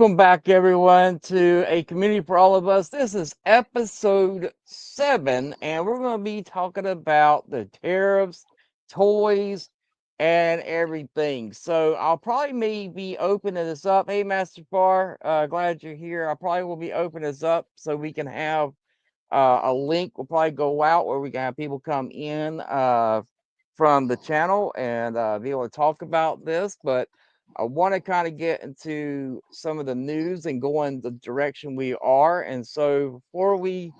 Welcome back, everyone, to A Community for All of Us. This is episode 7, and we're going to be talking about the tariffs, toys, and everything. So I'll probably maybe opening this up. Hey, Master Far, glad you're here. I probably will be opening this up so we can have a link. Will probably go out where we can have people come in from the channel and be able to talk about this. But I want to kind of get into some of the news and go in the direction we are. And so before we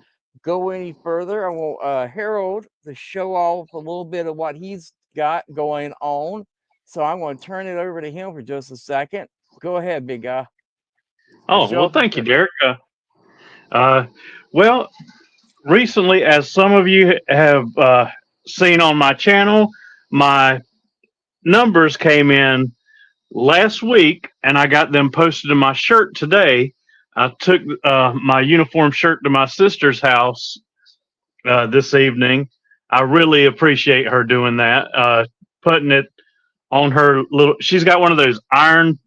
go any further, I want Harold to show off a little bit of what he's got going on. So I'm going to turn it over to him for just a second. Go ahead, big guy. And Oh, show well, off your thank you, shirt. Derek. Uh, well, recently, as some of you have seen on my channel, my numbers came in last week, and I got them posted in my shirt today. I took my uniform shirt to my sister's house this evening. I really appreciate her doing that, putting it on her little. She's got one of those iron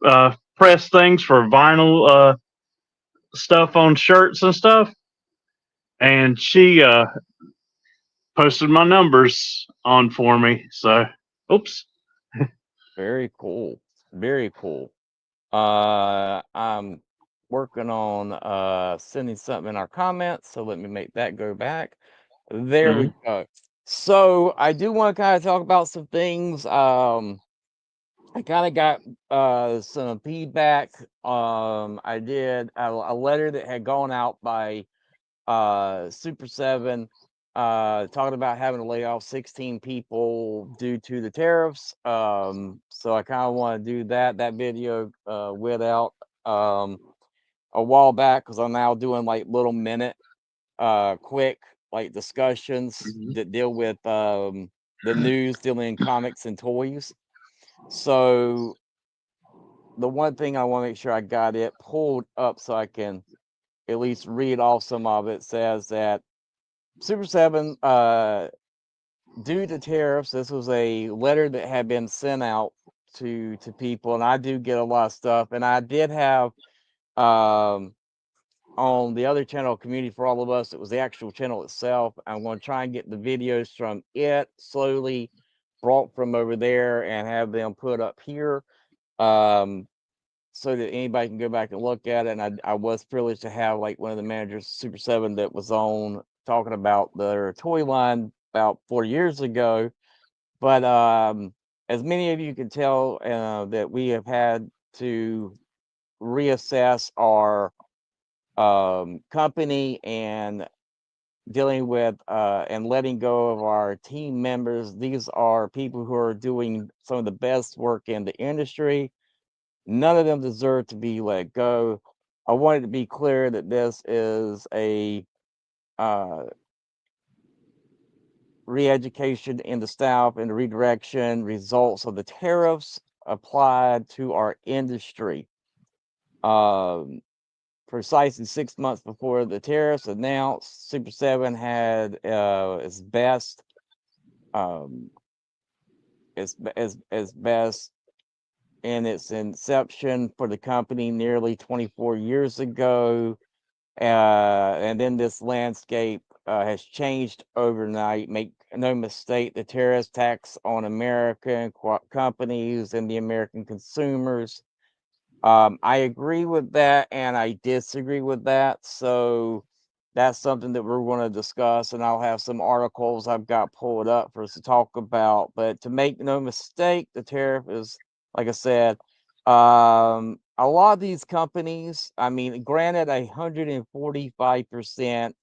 press things for vinyl stuff on shirts and stuff, and she posted my numbers on for me. So, oops. Very cool. Very cool. I'm working on sending something in our comments, so let me make that go back. There Mhm. we go. So I do want to kind of talk about some things. I kind of got some feedback. I did a letter that had gone out by Super 7 talking about having to lay off 16 people due to the tariffs. So I kind of want to do that. That video went out a while back because I'm now doing like little minute quick like discussions Mhm. that deal with the news dealing in comics and toys. So the one thing I want to make sure I got it pulled up so I can at least read off some of it says that Super 7 due to tariffs, this was a letter that had been sent out to people, and I do get a lot of stuff. And I did have um on the other channel, Community for All of Us, it was the actual channel itself. I'm going to try and get the videos from it slowly brought from over there and have them put up here. Um so that anybody can go back and look at it. And I was privileged to have like one of the managers of Super 7 that was on talking about their toy line about 4 years ago. But as many of you can tell, that we have had to reassess our company and dealing with and letting go of our team members. These are people who are doing some of the best work in the industry. None of them deserve to be let go. I wanted to be clear that this is a uh, re-education in the staff and the redirection results of the tariffs applied to our industry. Um, Precisely 6 months before the tariffs announced, Super 7 had its best, um, its best in its inception for the company nearly 24 years ago. And then this landscape has changed overnight. Make no mistake, the tariff tax on American companies and the American consumers. I agree with that and I disagree with that. So that's something that we're going to discuss, and I'll have some articles I've got pulled up for us to talk about. But to make no mistake, the tariff is, like I said, a lot of these companies, I mean, granted, 145%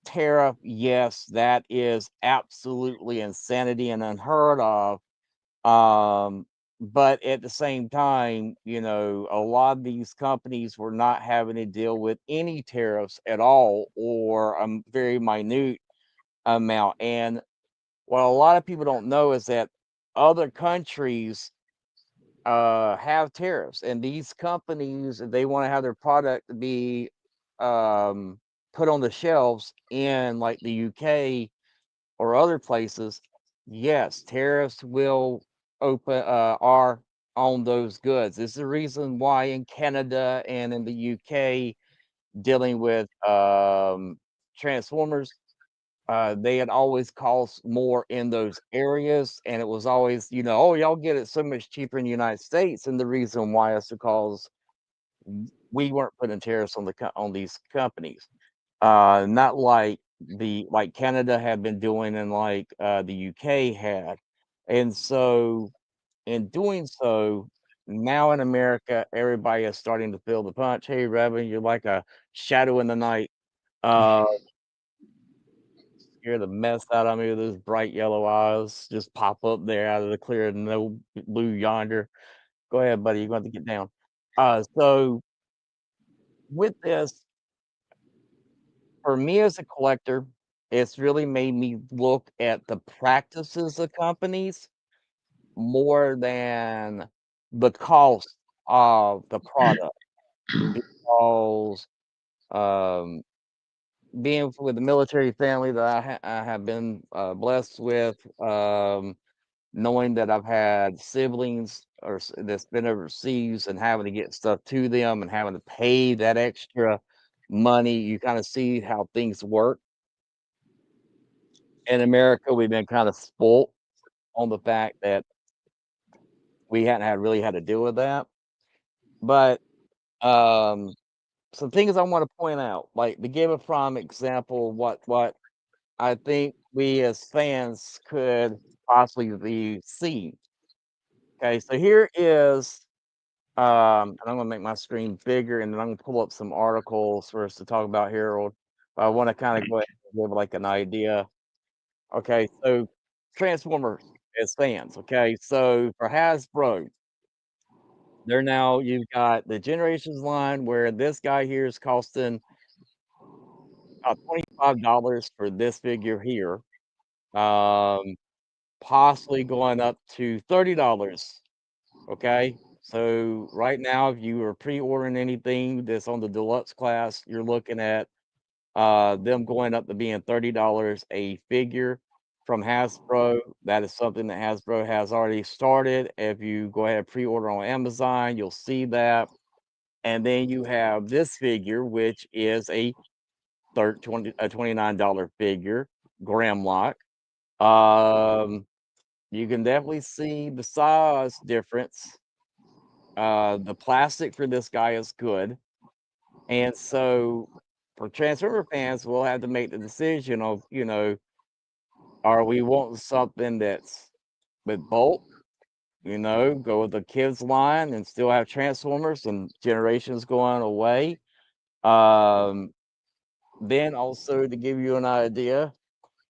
tariff, yes, that is absolutely insanity and unheard of. Um, but at the same time, a lot of these companies were not having to deal with any tariffs at all or a very minute amount. And what a lot of people don't know is that other countries have tariffs, and these companies, if they want to have their product to be um, put on the shelves in like the UK or other places, yes, tariffs will open are on those goods. This is the reason why in Canada and in the UK, dealing with Transformers, they had always cost more in those areas, and it was always, oh, y'all get it so much cheaper in the United States, and the reason why is because we weren't putting tariffs on on these companies, not like Canada had been doing and like the UK had, and so in doing so, now in America, everybody is starting to feel the punch. Hey, Reverend, you're like a shadow in the night. Uh, Scare the mess out of me with those bright yellow eyes. Just pop up there out of the clear no blue yonder. Go ahead, buddy. You're going to get down. So with this, for me as a collector, it's really made me look at the practices of companies more than the cost of the product. Because um, being with the military family that I have been blessed with, knowing that I've had siblings that's been overseas and having to get stuff to them and having to pay that extra money, you kind of see how things work. In America, we've been kind of spoilt on the fact that we hadn't really had to deal with that. But um, some things I want to point out, like to give a prime example, what I think we as fans could possibly be seeing. Okay, so here is, and I'm gonna make my screen bigger, and then I'm gonna pull up some articles for us to talk about, Harold. I want to kind of go ahead and give like an idea. Okay, so Transformers as fans. Okay, so for Hasbro, they're now you've got the Generations line where this guy here is costing $25 for this figure here. Um, Possibly going up to $30. Okay. So right now, if you are pre-ordering anything that's on the deluxe class, you're looking at them going up to being $30 a figure from Hasbro. That is something that Hasbro has already started. If you go ahead and pre-order on Amazon, you'll see that. And then you have this figure, which is a $29 figure, Gramlock. Um, you can definitely see the size difference. The plastic for this guy is good. And so for Transformer fans, we'll have to make the decision of, are we wanting something that's with bulk, go with the kids line and still have Transformers and generations going away. Um, then also to give you an idea,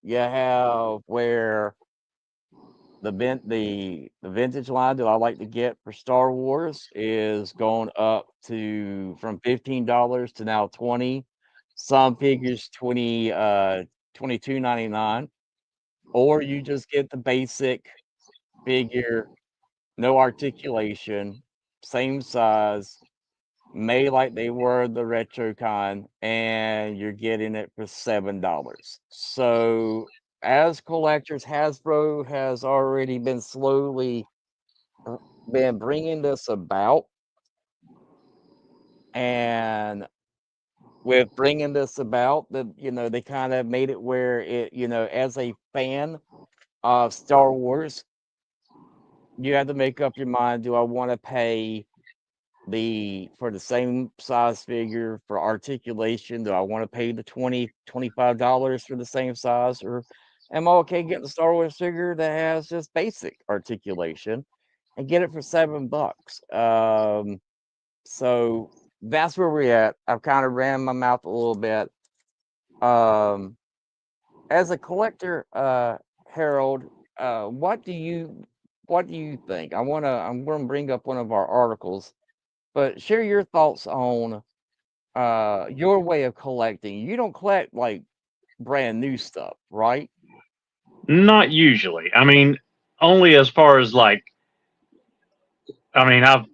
you have where the vintage line that I like to get for Star Wars is going up to from $15 to now 20. Some figures 22.99, or you just get the basic figure, no articulation, same size, made like they were the RetroCon, and you're getting it for $7. So as collectors, Hasbro has already been slowly been bringing this about, and with bringing this about, they kind of made it where as a fan of Star Wars, you have to make up your mind: do I want to pay for the same size figure for articulation? Do I want to pay the $25 for the same size, or am I okay getting the Star Wars figure that has just basic articulation and get it for $7? So that's where we're at. I've kind of ran my mouth a little bit. Um, as a collector, Harold, what do you think? I'm gonna bring up one of our articles, but share your thoughts on your way of collecting. You don't collect like brand new stuff, right? Not usually. I mean, only as far as like, I mean, I've,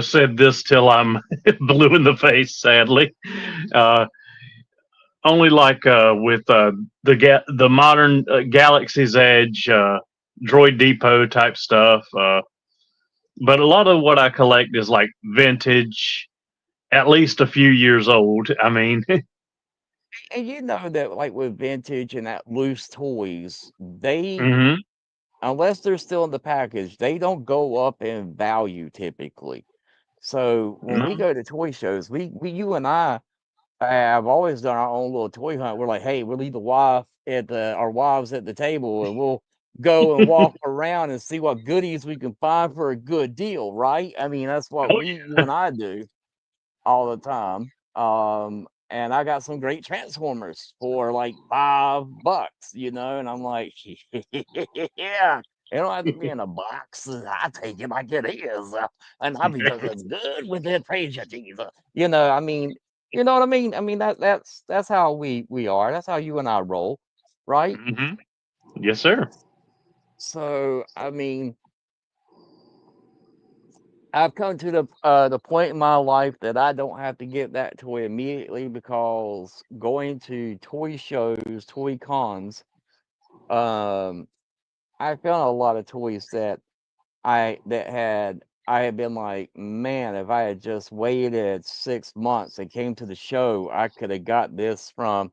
said this till I'm blue in the face, sadly. Uh, Only like with the modern Galaxy's Edge, Droid Depot type stuff. but a lot of what I collect is like vintage, at least a few years old. I mean, And you know that, like, with vintage and that loose toys, they hmm unless they're still in the package, they don't go up in value typically. So when no, we go to toy shows, we you and I have always done our own little toy hunt. We're like, hey, we'll leave the wife at the our wives at the table, and we'll go and walk around and see what goodies we can find for a good deal, right? I mean, that's what oh you and I do all the time. And I got some great Transformers for like $5, and I'm like, yeah, it don't have to be in a box. I take it like it is, and not because it's good with it. Praise you, Jesus. I mean, you know what I mean. I mean that's how we are. That's how you and I roll, right? yeah. Yes, sir. So I mean, I've come to the point in my life that I don't have to get that toy immediately because going to toy shows, toy cons, um, I found a lot of toys I had been like, man, if I had just waited 6 months and came to the show, I could have got this from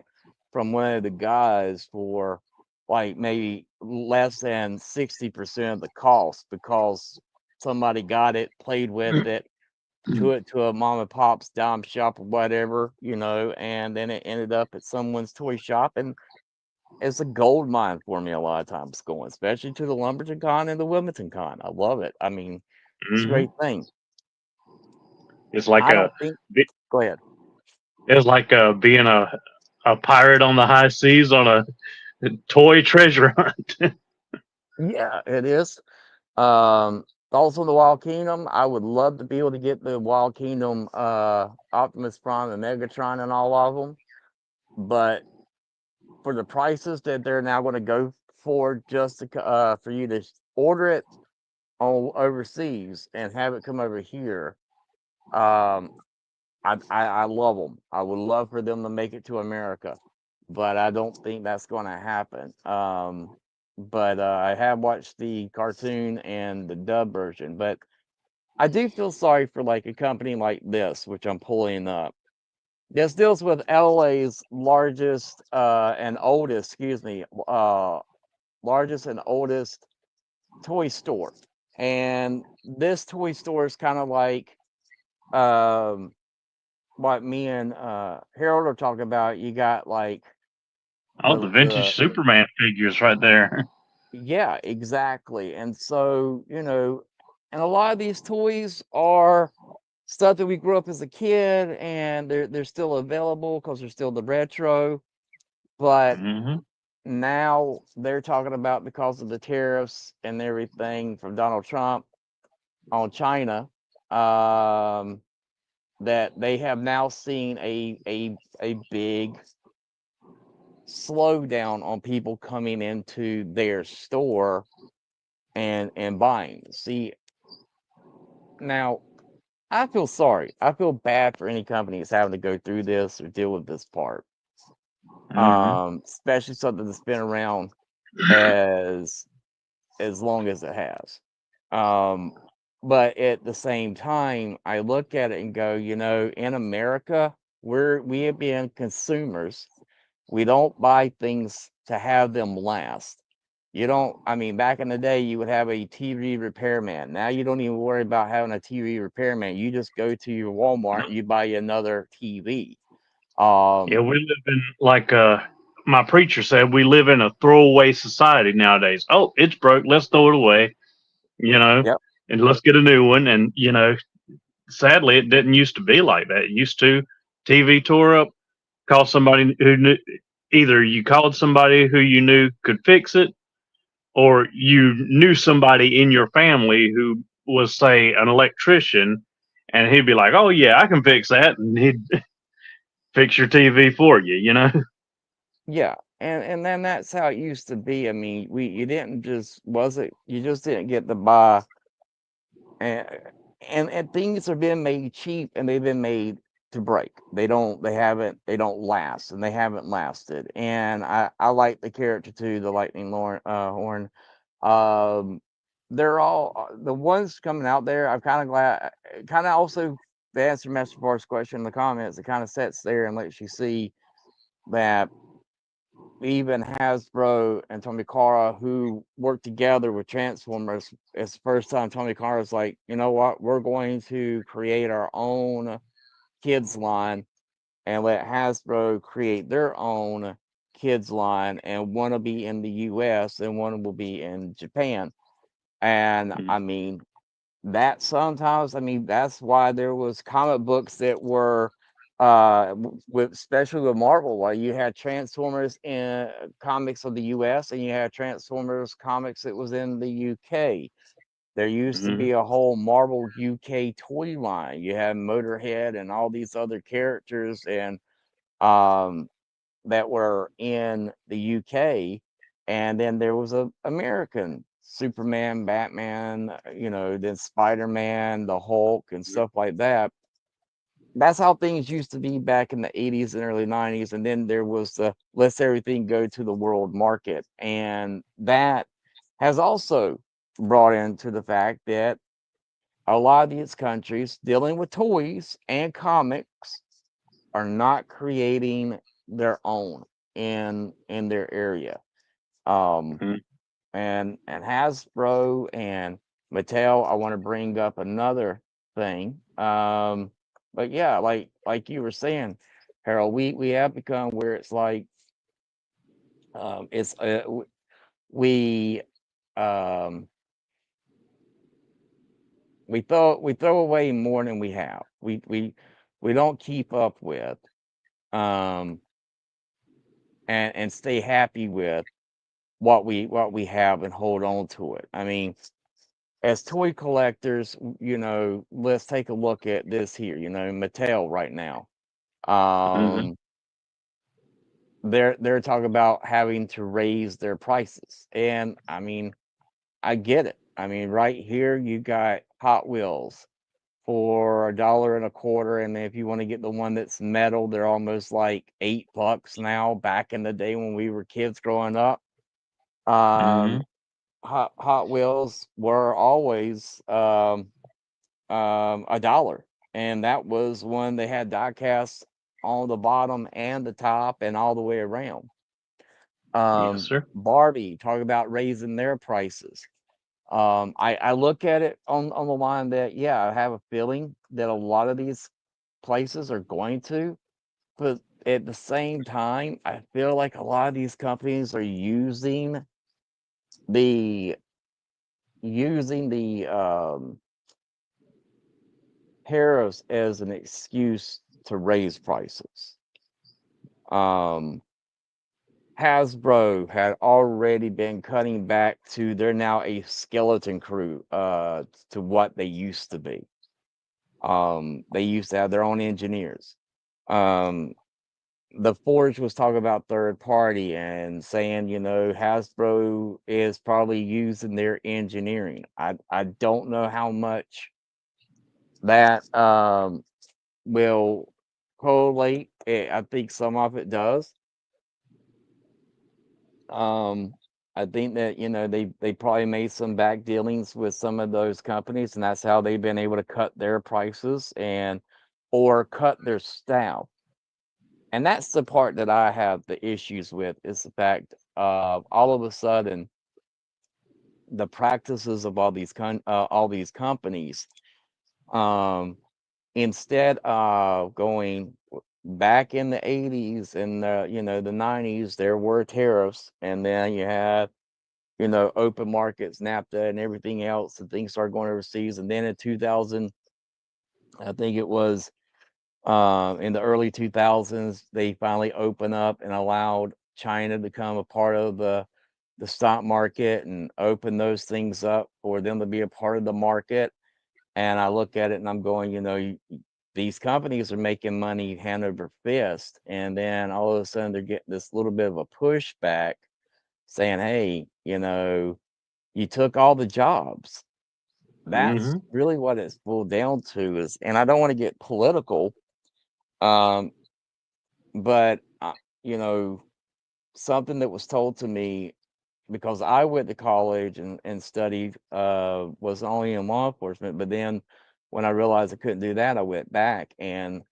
one of the guys for like maybe less than 60% of the cost because somebody got it, played with it, to a mom and pop's dime shop or whatever, and then it ended up at someone's toy shop, and it's a gold mine for me a lot of times going, especially to the Lumberton Con and the Wilmington Con. I love it. I mean, it's a hmm great thing. It's like I don't think. Go ahead. being a pirate on the high seas on a toy treasure hunt. Yeah, it is. Also the Wild Kingdom. I would love to be able to get the Wild Kingdom, Optimus Prime and Megatron and all of them, but for the prices that they're now going to go for, just for you to order it on overseas and have it come over here. um I love them. I would love for them to make it to America, but I don't think that's going to happen. But I have watched the cartoon and the dub version, but I do feel sorry for like a company like this, which I'm pulling up. This deals with LA's largest and oldest, excuse me, largest and oldest toy store. And this toy store is kind of like um, what me and Harold are talking about. You got like Oh, the the vintage Superman figures right there. yeah, exactly. And so, and a lot of these toys are stuff that we grew up as a kid, and they're still available because they're still the retro. But hmm now they're talking about, because of the tariffs and everything from Donald Trump on China, um, that they have now seen a big slowdown on people coming into their store and buying. See, now I feel sorry. I feel bad for any company that's having to go through this or deal with this part. hmm Especially something that's been around as long as it has. Um, but at the same time, I look at it and go, in America, we have been consumers. We don't buy things to have them last. You don't, I mean, back in the day, you would have a TV repairman. Now you don't even worry about having a TV repairman. You just go to your Walmart and you buy you another TV. Yeah, Um, we live in like my preacher said, we live in a throwaway society nowadays. Oh, it's broke. Let's throw it away. You know, yep, and let's get a new one. And sadly, it didn't used to be like that. It used to TV tore up, call somebody who knew. Either you called somebody who you knew could fix it, or you knew somebody in your family who was, say, an electrician, and he'd be like, "Oh yeah, I can fix that," and he'd fix your TV for you. You know. yeah. And then that's how it used to be. I mean, you didn't just was it you just didn't get to buy, and and things are being made cheap, and they've been made to break. They don't last, and they haven't lasted. And I like the character too, the lightning horn. they're all the ones coming out there. I'm kind of glad. Kind of also to answer Master Bar's question in the comments. It kind of sets there and lets you see that even Hasbro and Tomikara, who worked together with Transformers, it's the first time Tomikara's like, you know what, we're going to create our own kids line and let Hasbro create their own kids line, and one will be in the US and one will be in Japan. And I mean, that sometimes, I mean, that's why there was comic books that were with especially with Marvel, where you had Transformers in comics of the US and you had Transformers comics that was in the UK. There used to Mm-hmm. be a whole Marvel UK toy line. You had Motorhead and all these other characters and um that were in the UK, and then there was a American Superman, Batman, then Spider-Man, the Hulk, and stuff like that. That's how things used to be back in the 80s and early 90s. And then there was the let's everything go to the world market. And that has also brought into the fact that a lot of these countries dealing with toys and comics are not creating their own in their area. Um, and Hasbro and Mattel, I want to bring up another thing. But yeah, like you were saying, Harold, we have become where it's like it's we um we throw away more than we have. We don't keep up with um and stay happy with what we have and hold on to it. I mean, as toy collectors, let's take a look at this here. Mattel right now. Mm-hmm. Um, they're talking about having to raise their prices, and I mean, I get it. I mean, right here you got Hot Wheels for $1.25, and if you want to get the one that's metal, they're almost like $8 now. Back in the day when we were kids growing up, Mm-hmm. um, Hot Wheels were always $1, and that was when they had die casts on the bottom and the top and all the way around. Yes, sir. Barbie, talk about raising their prices. I look at it on the line that yeah, I have a feeling that a lot of these places are going to, but at the same time, I feel like a lot of these companies are the using the tariffs as an excuse to raise prices. Um, Hasbro had already been cutting back to they're now a skeleton crew to what they used to be. They used to have their own engineers. Um, the Forge was talking about third party and saying, Hasbro is probably using their engineering. I don't know how much that will correlate. I think some of it does. Um, I think that they probably made some back dealings with some of those companies, and that's how they've been able to cut their prices and or cut their staff. And that's the part that I have the issues with is the fact of all of a sudden the practices of all these companies um instead of going back in the 80s and the 90s, there were tariffs, and then you had open markets, NAFTA, and everything else, and things started going overseas. And then in 2000, I think it was in the early 2000s, they finally opened up and allowed China to become a part of the stock market and open those things up for them to be a part of the market. And I look at it and I'm going, these companies are making money hand over fist. And then all of a sudden they're getting this little bit of a pushback saying, hey, you took all the jobs. That's Mm-hmm. really what it's boiled down to is, and I don't want to get political, um, but, you know, something that was told to me because I went to college and studied, was only in law enforcement, but then when I realized I couldn't do that, I went back and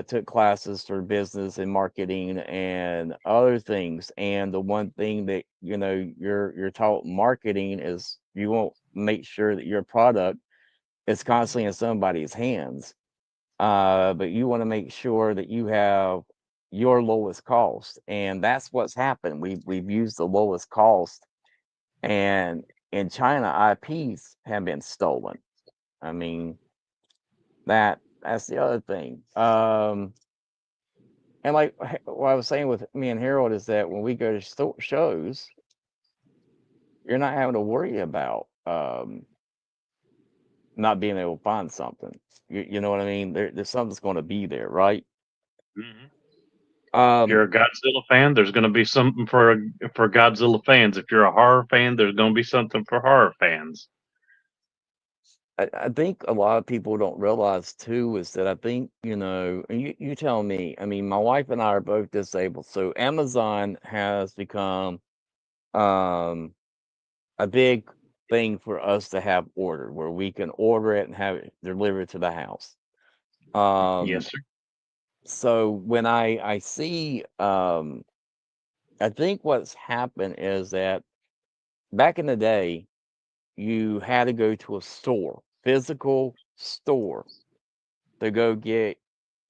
took classes for business and marketing and other things. And the one thing that you're taught in marketing is you won't make sure that your product is constantly in somebody's hands, but you want to make sure that you have your lowest cost, and that's what's happened. We've used the lowest cost, and in China, IPs have been stolen. I mean, that's the other thing. And like what I was saying with me and Harold is that when we go to shows, you're not having to worry about not being able to find something. You know what I mean? There's something's going to be there, right? Mhm. If you're Um, a Godzilla fan, there's going to be something for Godzilla fans. If you're a horror fan, there's going to be something for horror fans. I think a lot of people don't realize too is that I think, and you tell me, I mean, my wife and I are both disabled. So Amazon has become um, a big thing for us to have ordered where we can order it and have it delivered to the house. Um, Yes, sir. so when I see, I think what's happened is that back in the day, you had to go to a store, physical store, to go get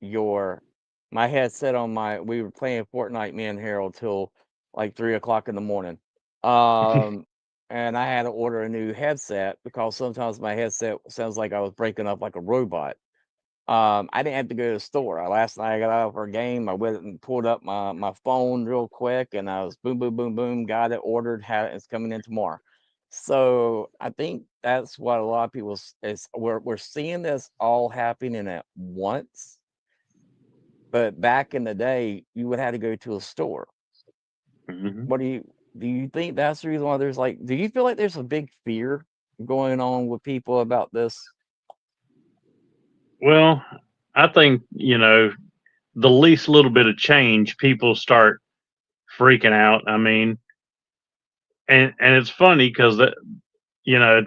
your my headset on my we were playing Fortnite, me and Harold, till like 3 o'clock in the morning. Um and I had to order a new headset because sometimes my headset sounds like I was breaking up like a robot. I didn't have to go to the store. Last night I got out for a game. I went and pulled up my phone real quick, and I was boom, boom, boom, boom, got it ordered. Had it. It's coming in tomorrow. So I think that's what a lot of people is we're seeing this all happening at once. But back in the day, you would have to go to a store. Hmm. What do you think that's the reason why there's like? Do you feel like there's a big fear going on with people about this? Well, I think the least little bit of change, people start freaking out. I mean, and it's funny because you know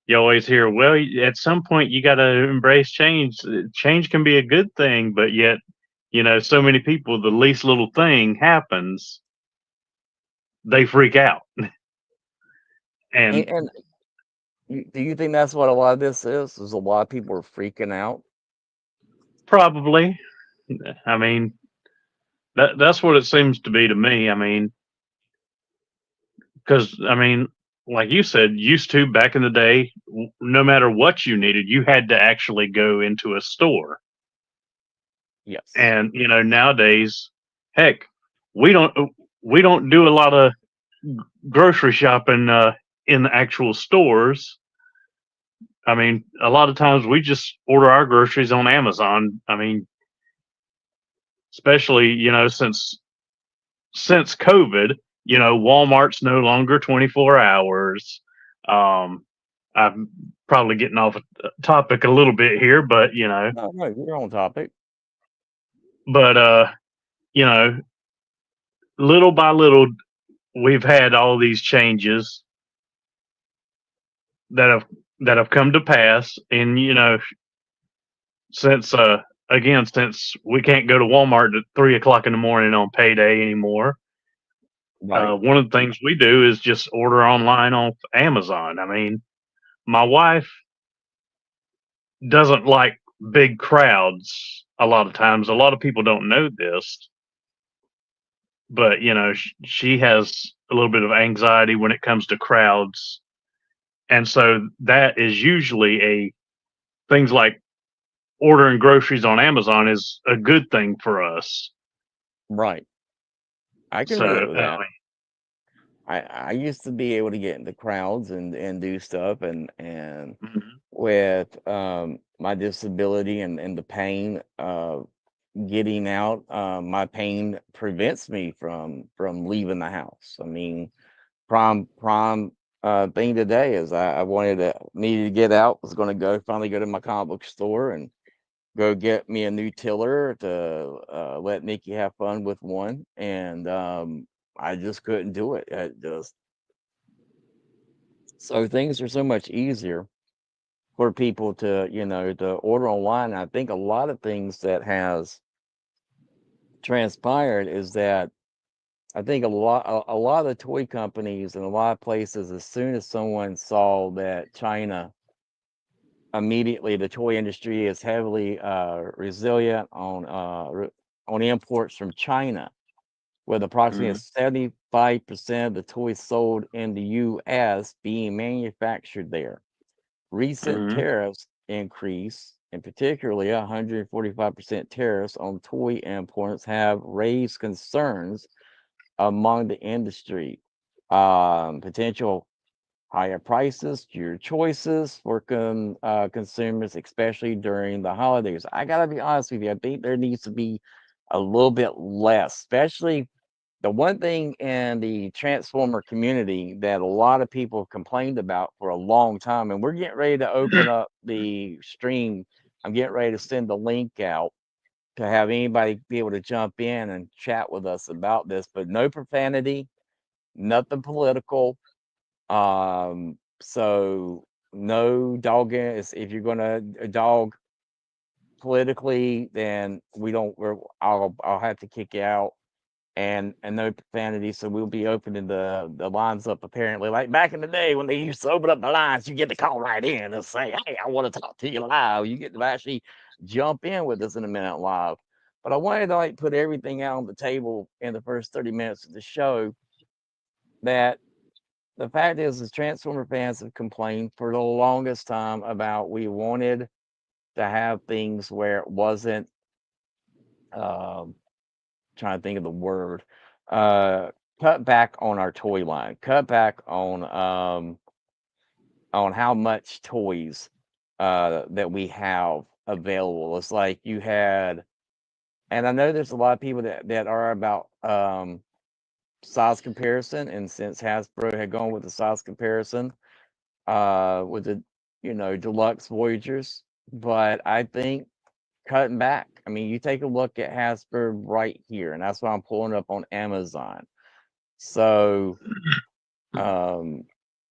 you always hear, well, at some point you got to embrace change. Change can be a good thing, but yet so many people, the least little thing happens, they freak out. And And do you think that's what a lot of this is? Is a lot of people are freaking out? probably, I mean, that's what it seems to be to me. I mean, because I mean, like you said, used to back in the day, no matter what you needed, you had to actually go into a store. Yes. And nowadays, heck, we don't we don't do a lot of grocery shopping in the actual stores. I mean, a lot of times we just order our groceries on Amazon. I mean, especially since COVID, Walmart's no longer 24 hours. Um, I'm probably getting off a topic a little bit here, but No, no, you're on topic. but you know, little by little, we've had all these changes that have come to pass, and since since we can't go to Walmart at 3 o'clock in the morning on payday anymore, Right. one of the things we do is just order online on Amazon. I mean, my wife doesn't like big crowds a lot of times. A lot of people don't know this, but she has a little bit of anxiety when it comes to crowds. And so that is usually a things like ordering groceries on Amazon is a good thing for us. Right. I can So, relate with that. I used to be able to get into crowds and do stuff, and mhm, with my disability and the pain getting out, my pain prevents me from leaving the house. I mean, prime thing today is I needed to get out, was going to finally go to my comic book store and go get me a new tiller to let Nikki have fun with one. And I just couldn't do it. It just so things are so much easier for people to, to order online. I think a lot of things that has transpired is that I think a lot of the toy companies and a lot of places, as soon as someone saw that China, immediately the toy industry is heavily resilient on imports from China, with approximately Mm-hmm. 75% of the toys sold in the U.S. being manufactured there. Recent Mm-hmm. tariffs increase, and particularly 145% tariffs on toy imports, have raised concerns among the industry. Potential higher prices, fewer choices for consumers, especially during the holidays. I gotta be honest with you. I think there needs to be a little bit less, especially the one thing in the transformer community that a lot of people complained about for a long time, and we're getting ready to open up the stream. I'm getting ready to send the link out to have anybody be able to jump in and chat with us about this, but no profanity, nothing political. So no dogging. If you're gonna dog politically, then we don't. I'll have to kick you out, and no profanity. So we'll be opening the lines up apparently, like back in the day when they used to open up the lines. You get to call right in and say, "Hey, I want to talk to you live." You get to actually jump in with us in a minute live. But I wanted to like put everything out on the table in the first 30 minutes of the show. That the fact is Transformer fans have complained for the longest time about we wanted to have things where it wasn't um trying to think of the word, uh cut back on our toy line, cut back on how much toys that we have available. It's like you had, and I know there's a lot of people that are about size comparison, and since Hasbro had gone with the size comparison with the deluxe Voyagers, but I think cutting back. I mean, you take a look at Hasbro right here, and that's why I'm pulling up on Amazon. So, um,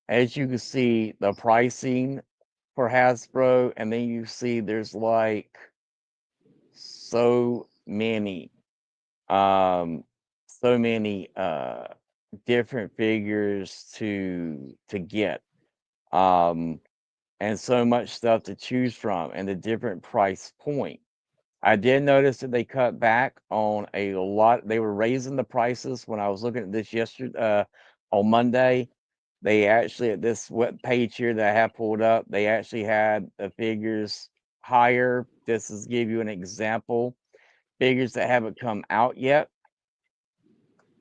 as you can see, the pricing for Hasbro, and then you see there's like so many, um, so many different figures to get. Um, and so much stuff to choose from and the different price point. I did notice that they cut back on a lot. They were raising the prices when I was looking at this yesterday on Monday. They actually at this web page here that I have pulled up, they actually had the figures higher. This is give you an example. Figures that haven't come out yet.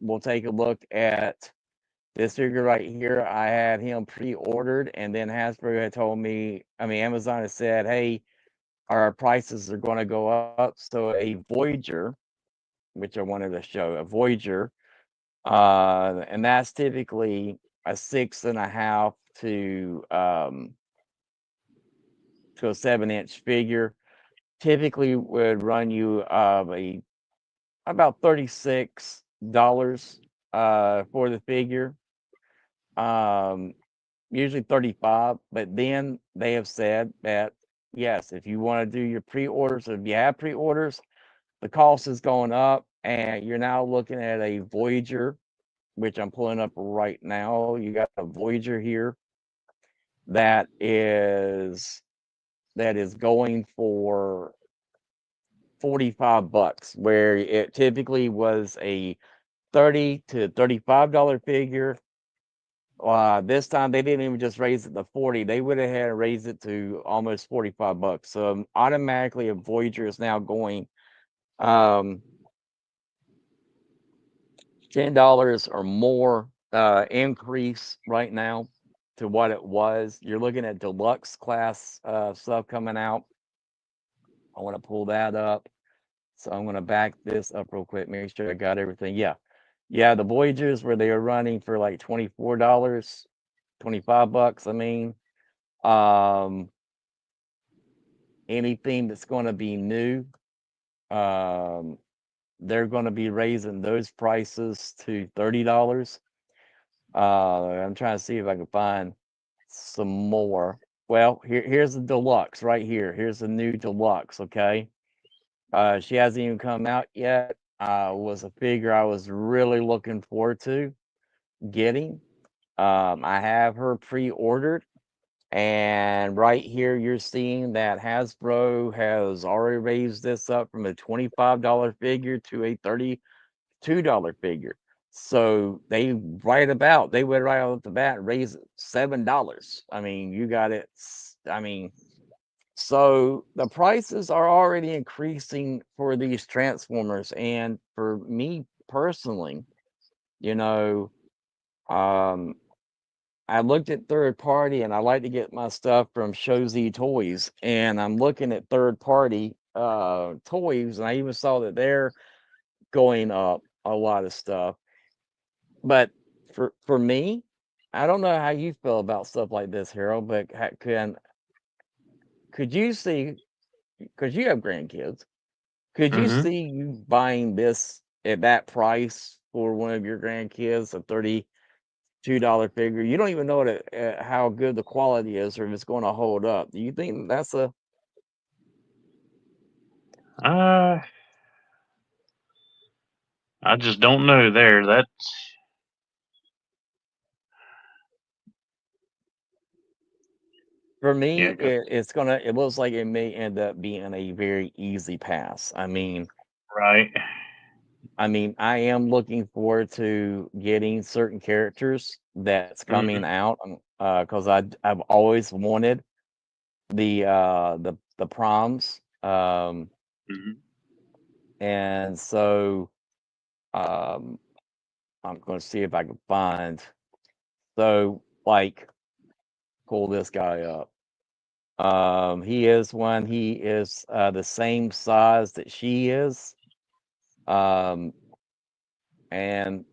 We'll take a look at this figure right here. I had him pre-ordered, and then Hasbro had told me, I mean, Amazon has said, hey, our prices are going to go up. So a Voyager, which I wanted to show, a Voyager, and that's typically a 6.5 to a 7-inch figure. Typically would run you a about $36 for the figure. Um, Usually 35, but then they have said that yes, if you want to do your pre-orders, if you have pre-orders, the cost is going up, and you're now looking at a Voyager, which I'm pulling up right now. You got a Voyager here that is going for $45, where it typically was a $30 to $35 figure. This time they didn't even just raise it to 40. They would have had to raise it to almost $45. So automatically a Voyager is now going um $10 or more increase right now to what it was. You're looking at deluxe class stuff coming out. I want to pull that up. So I'm going to back this up real quick, make sure I got everything. Yeah. Yeah, the Voyagers where they are running for like $24, $25, I mean. Um Anything that's going to be new, um they're going to be raising those prices to $30. I'm trying to see if I can find some more. Well, here's the deluxe right here. Here's the new deluxe. Okay. She hasn't even come out yet. Was a figure I was really looking forward to getting. I have her pre-ordered, and right here you're seeing that Hasbro has already raised this up from a $25 figure to a $32 figure. So they went right off the bat and raised it $7. I mean, you got it. I mean, so the prices are already increasing for these Transformers, and for me personally, you know, um, I looked at third party, and I like to get my stuff from Show Z Toys, and I'm looking at third party toys, and I even saw that they're going up a lot of stuff. But for me, I don't know how you feel about stuff like this, Harold, but could you see, because you have grandkids, could you Hmm. see you buying this at that price for one of your grandkids, a $32 figure? You don't even know how good the quality is or if it's going to hold up. Do you think that's a Uh, I just don't know there. That's for me? yeah, It looks like it may end up being a very easy pass. right. I mean, I am looking forward to getting certain characters that's coming Hmm. out, because I've always wanted the proms, Hmm. and so um, I'm going to see if I can find. So, like, pull this guy up. He is one. He is the same size that she is, um, and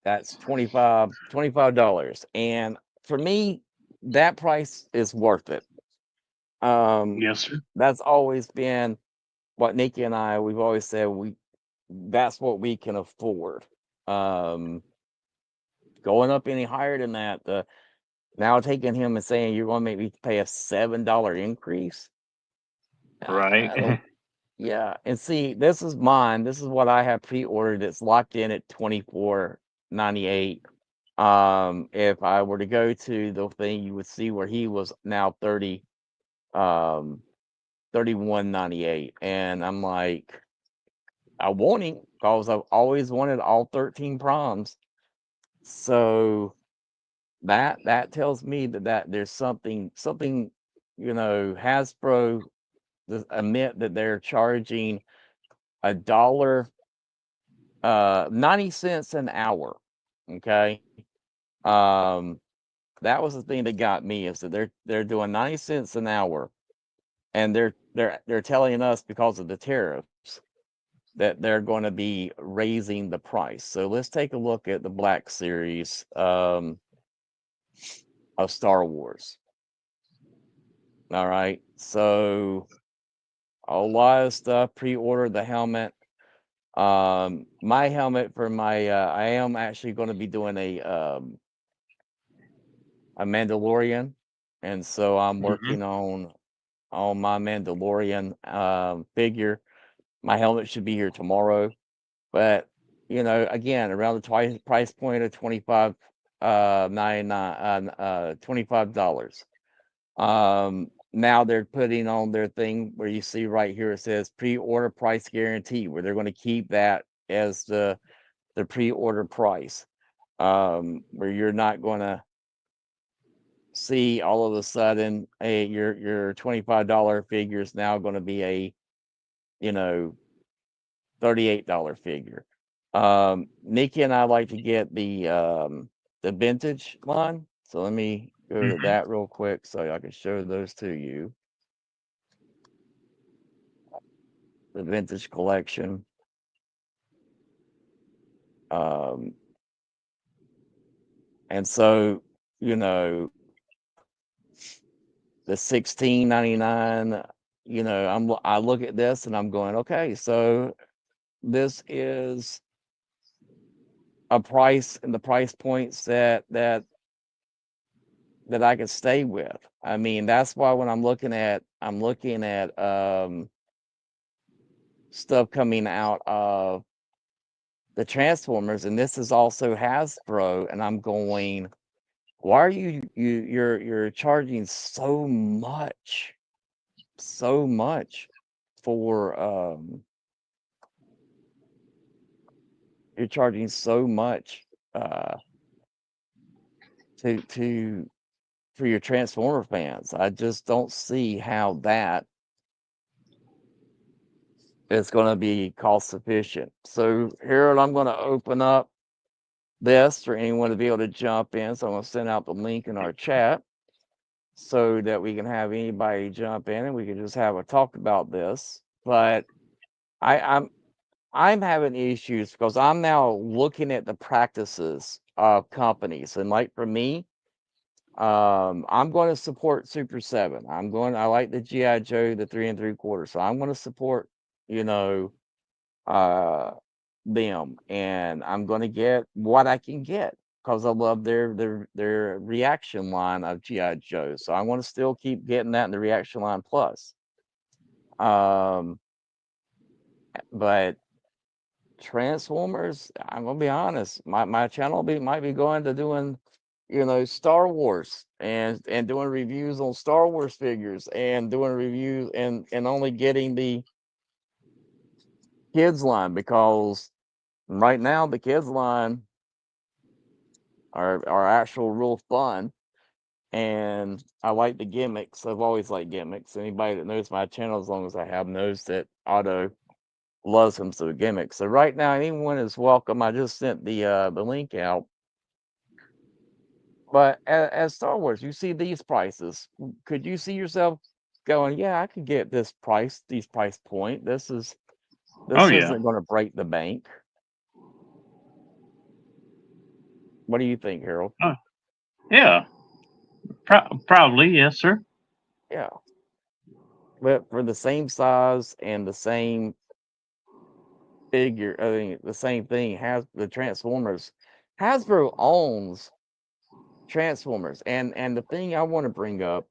that's $25. And for me, that price is worth it. Um, Yes, sir. that's always been what Nikki and we've always said that's what we can afford. Um, Going up any higher than that, now taking him and saying you're going to make me pay a $7 increase. Right. I don't. Yeah, and see, this is mine. This is what I have pre-ordered. It's locked in at 24.98. If I were to go to the thing, you would see where he was now um 31.98, and I'm like, I want him because I've always wanted all 13 proms. So that tells me that there's something, Hasbro admit that they're charging a dollar 90 cents an hour. Okay. Um that was the thing that got me, is that they're doing 90 cents an hour, and they're telling us because of the tariffs that they're going to be raising the price. So let's take a look at the Black Series of Star Wars. All right. So a lot of stuff pre-order the helmet. My helmet for my I am actually going to be doing a Mandalorian, and so I'm Hmm. working on my Mandalorian figure. My helmet should be here tomorrow, but again, around the twice price point of 25 99 $25. Now they're putting on their thing where you see right here it says pre-order price guarantee, where they're going to keep that as the pre-order price. Where you're not going to see all of a sudden your $25 figure is now going to be a you know $38 figure. Nikki and I like to get the vintage line. So let me go to Hmm. that real quick so I can show those to you. The vintage collection. Um, and so, you know, the 16.99, I look at this and I'm going, okay, so this is a price and the price points that I can stay with. I mean, that's why when I'm looking at stuff coming out of the Transformers, and this is also Hasbro, and I'm going, why are you're charging so much for you're charging so much uh to for your Transformer fans. I just don't see how that is going to be cost sufficient. So, Harold, I'm going to open up this for anyone to be able to jump in. So, I'm going to send out the link in our chat so that we can have anybody jump in and we can just have a talk about this. But I, I'm having issues because I'm now looking at the practices of companies, and like for me, I'm going to support Super 7. I like the GI Joe, the 3 3/4, so I'm going to support, you know, uh them, and I'm going to get what I can get because I love their reaction line of GI Joe, so I want to still keep getting that in the reaction line plus. um but Transformers, I'm gonna be honest, my channel might be going to doing, Star Wars and doing reviews on Star Wars figures and doing reviews and only getting the kids line, because right now the kids line are actual real fun, and I like the gimmicks. I've always liked gimmicks. Anybody that knows my channel as long as I have knows that Otto loves him some gimmicks. So right now anyone is welcome. I just sent the link out. But as Star Wars, you see these prices. Could you see yourself going, yeah, I could get this price, these price point. Oh This yeah. isn't going to break the bank. What do you think, Harold? Oh, yeah. Probably yes, sir. Yeah. But for the same size and the same figure, I mean, the same thing has the Transformers. Hasbro owns Transformers, and the thing I want to bring up,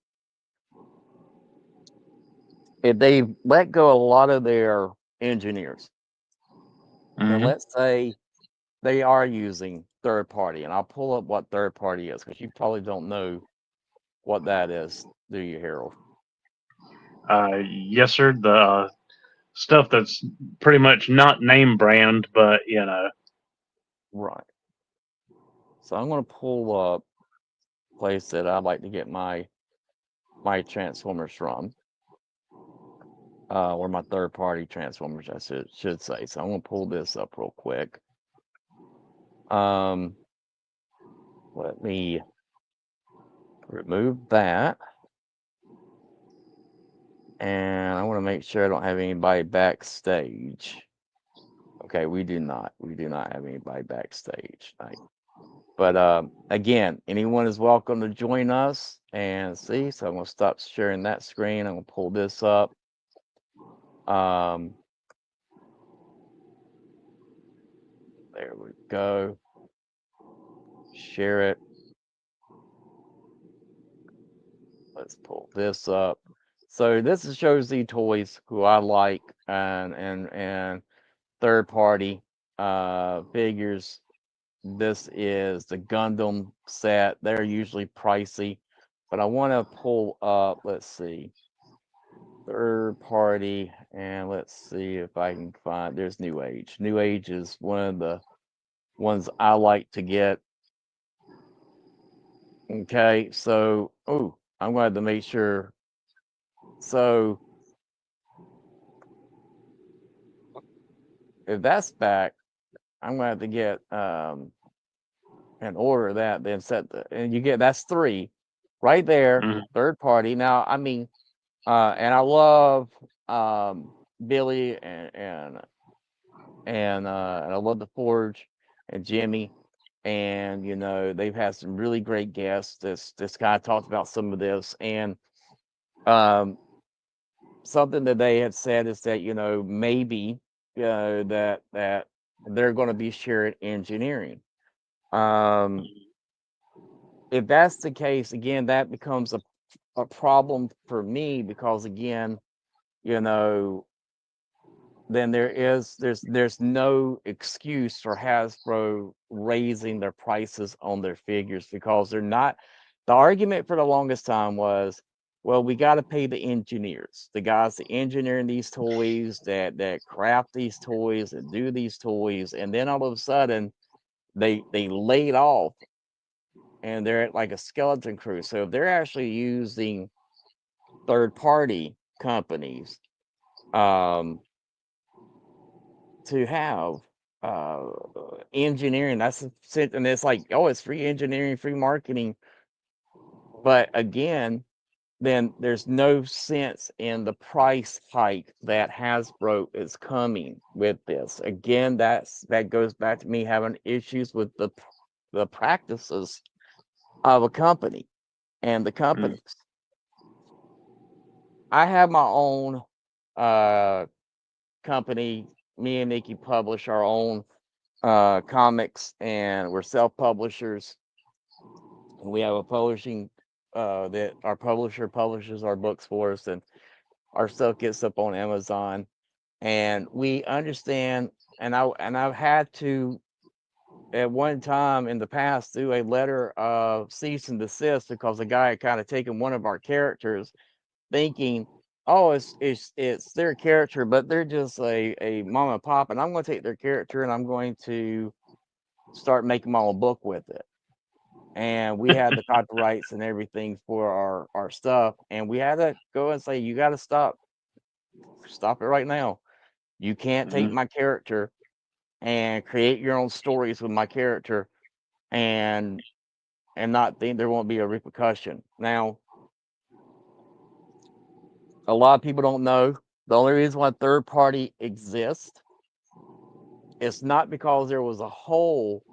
if they let go a lot of their engineers, and Hmm. let's say they are using third party, and I'll pull up what third party is because you probably don't know what that is, do you, Harold? Yes, sir. The stuff that's pretty much not name brand, but Right. So I'm going to pull up a place that I'd like to get my Transformers from, or my third party Transformers, I should say. So I'm going to pull this up real quick. Um, Let me remove that, and I want to make sure I don't have anybody backstage. Okay, we do not. We do not have anybody backstage. But again, anyone is welcome to join us and see. So I'm gonna stop sharing that screen. I'm gonna pull this up. Um, there we go. Share it. Let's pull this up. So this shows the toys who I like, and third party figures. This is the Gundam set. They're usually pricey, but I want to pull up. Let's see, third party, and let's see if I can find. There's New Age. New Age is one of the ones I like to get. Okay, so I'm going to have to make sure. So if that's back, I'm going to have to get an order of that, then and you get, that's three right there, hmm third party. Now, I mean, and I love Billy and I love the Forge and Jimmy, and they've had some really great guests. This guy talked about some of this, and um, something that they had said is that maybe, that they're going to be shared engineering. Um, if that's the case, again, that becomes a problem for me because again, you know, then there's no excuse for Hasbro raising their prices on their figures because they're not. The argument for the longest time was, well, we got to pay the engineers, the guys that engineering these toys, that craft these toys, and do these toys, and then all of a sudden they laid off and they're at like a skeleton crew. So if they're actually using third party companies, um, to have uh engineering. And it's like, oh, it's free engineering, free marketing. But again, then there's no sense in the price hike that Hasbro is coming with this. Again, that goes back to me having issues with the practices of a company and the Mm-hmm. companies. I have my own uh company. Me and Nikki publish our own comics, and we're self-publishers. And we have a publishing that our publisher publishes our books for us, and our stuff gets up on Amazon. And we understand, I've had to at one time in the past do a letter of cease and desist because the guy had kind of taken one of our characters, thinking, oh, it's their character, but they're just a mom and pop, and I'm going to take their character and I'm going to start making my own book with it. And we had the copyrights and everything for our stuff, and we had to go and say, you got to stop it right now. You can't take Mm-hmm. my character and create your own stories with my character, and not think there won't be a repercussion. Now, a lot of people don't know the only reason why third party exists, it's not because there was a hole,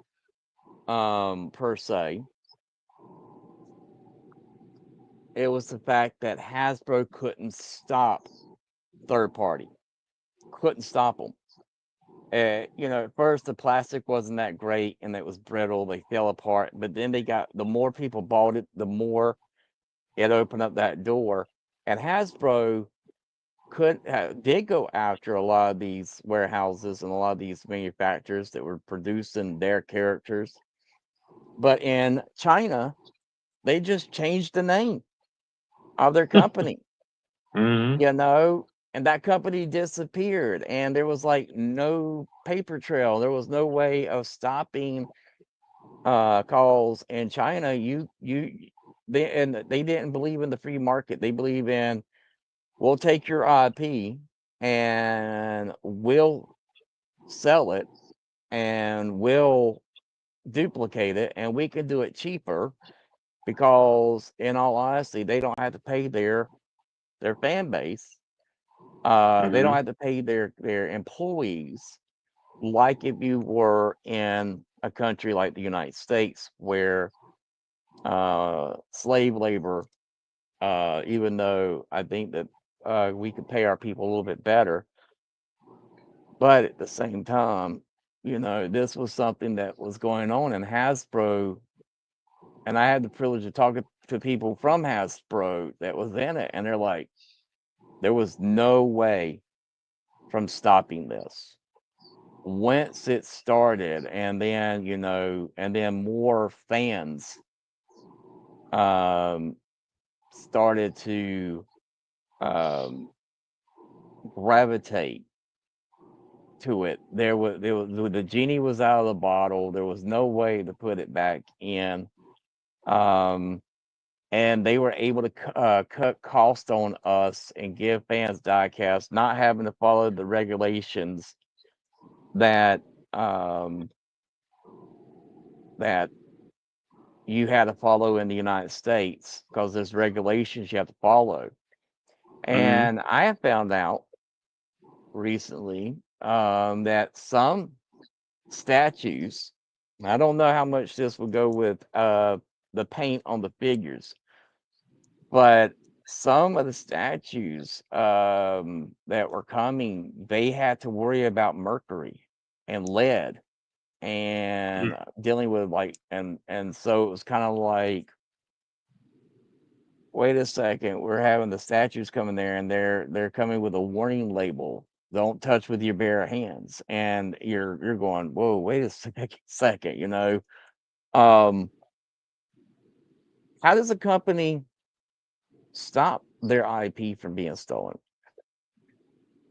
per se. It was the fact that Hasbro couldn't stop third party, couldn't stop them. At first the plastic wasn't that great and it was brittle. They fell apart, but then the more people bought it, the more it opened up that door. And Hasbro did go after a lot of these warehouses and a lot of these manufacturers that were producing their characters. But in China, they just changed the name of their company, Mm-hmm. and that company disappeared, and there was like no paper trail. There was no way of stopping calls in China. They didn't believe in the free market. They believe in, we'll take your IP and we'll sell it and we'll duplicate it and we can do it cheaper because in all honesty, they don't have to pay their fan base. They don't Mm-hmm. have to pay their employees like if you were in a country like the United States where slave labor, even though I think that we could pay our people a little bit better, but at the same time, this was something that was going on in Hasbro, and I had the privilege of talking to people from Hasbro that was in it, and they're like, there was no way from stopping this once it started, and then more fans um started to um gravitate to it. There was the genie was out of the bottle. There was no way to put it back in. Um and they were able to cut cost on us and give fans diecast, not having to follow the regulations that um that you had to follow in the United States, because there's regulations you have to follow. Mm-hmm. And I have found out recently that some statues, I don't know how much this will go with the paint on the figures, but some of the statues that were coming, they had to worry about mercury and lead and dealing with like and so it was kind of like, wait a second, we're having the statues coming there and they're coming with a warning label. Don't touch with your bare hands. And you're going, whoa, wait a second, you know. Um, how does a company stop their IP from being stolen?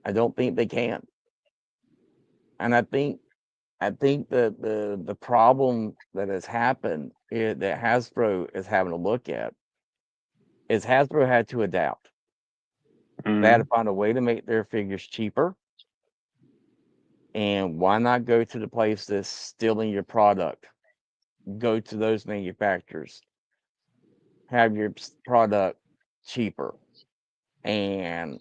I don't think they can. And I think that the problem that has happened that Hasbro is having to look at is Hasbro had to adapt. They had to Mm-hmm. find a way to make their figures cheaper. And why not go to the place that's stealing your product? Go to those manufacturers, have your product cheaper. And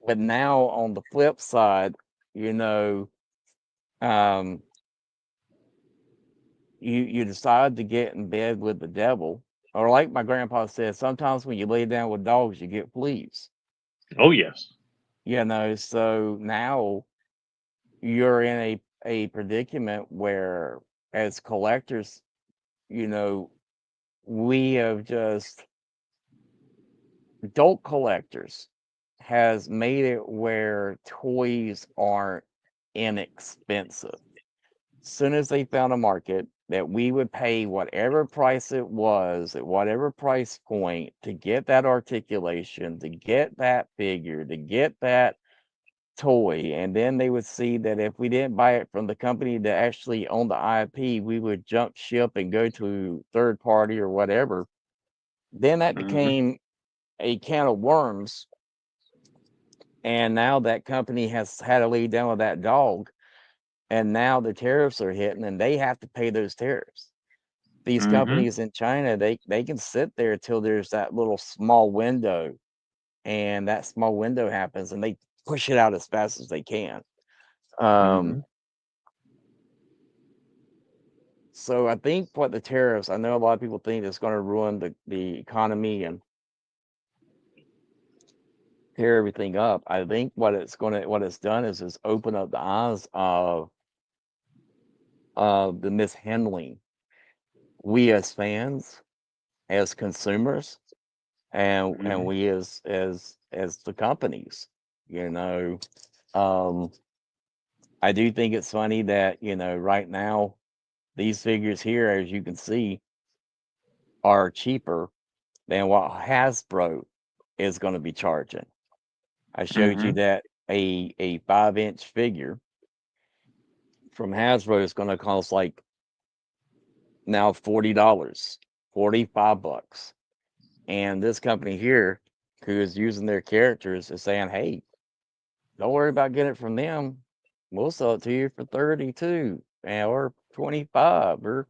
but now on the flip side, you know, um, you decide to get in bed with the devil, or like my grandpa said, sometimes when you lay down with dogs, you get fleas. Oh yes. You know, so now you're in a predicament where, as collectors, you know, we have just adult collectors has made it where toys aren't inexpensive. Soon as they found a market that we would pay whatever price it was at whatever price point to get that articulation, to get that figure, to get that toy, and then they would see that if we didn't buy it from the company that actually owned the IP, we would jump ship and go to third party or whatever. Then that Mm-hmm. became a can of worms, and now that company has had to lay down with that dog, and now the tariffs are hitting, and they have to pay those tariffs. These Mm-hmm. companies in China, they can sit there till there's that little small window, and that small window happens, and they push it out as fast as they can. Mm-hmm. Um, so I think what the tariffs, I know a lot of people think it's going to ruin the economy and tear everything up. I think what it's done is open up the eyes of the mishandling. We as fans, as consumers, and Mm-hmm. we as the companies, you know. Um, I do think it's funny that, you know, right now these figures here, as you can see, are cheaper than what Hasbro is going to be charging. I showed you Mm-hmm. that a 5-inch figure from Hasbro is going to cost like now $40, 45 bucks. And this company here, who is using their characters, is saying, "Hey, don't worry about getting it from them. We'll sell it to you for 32 or 25 or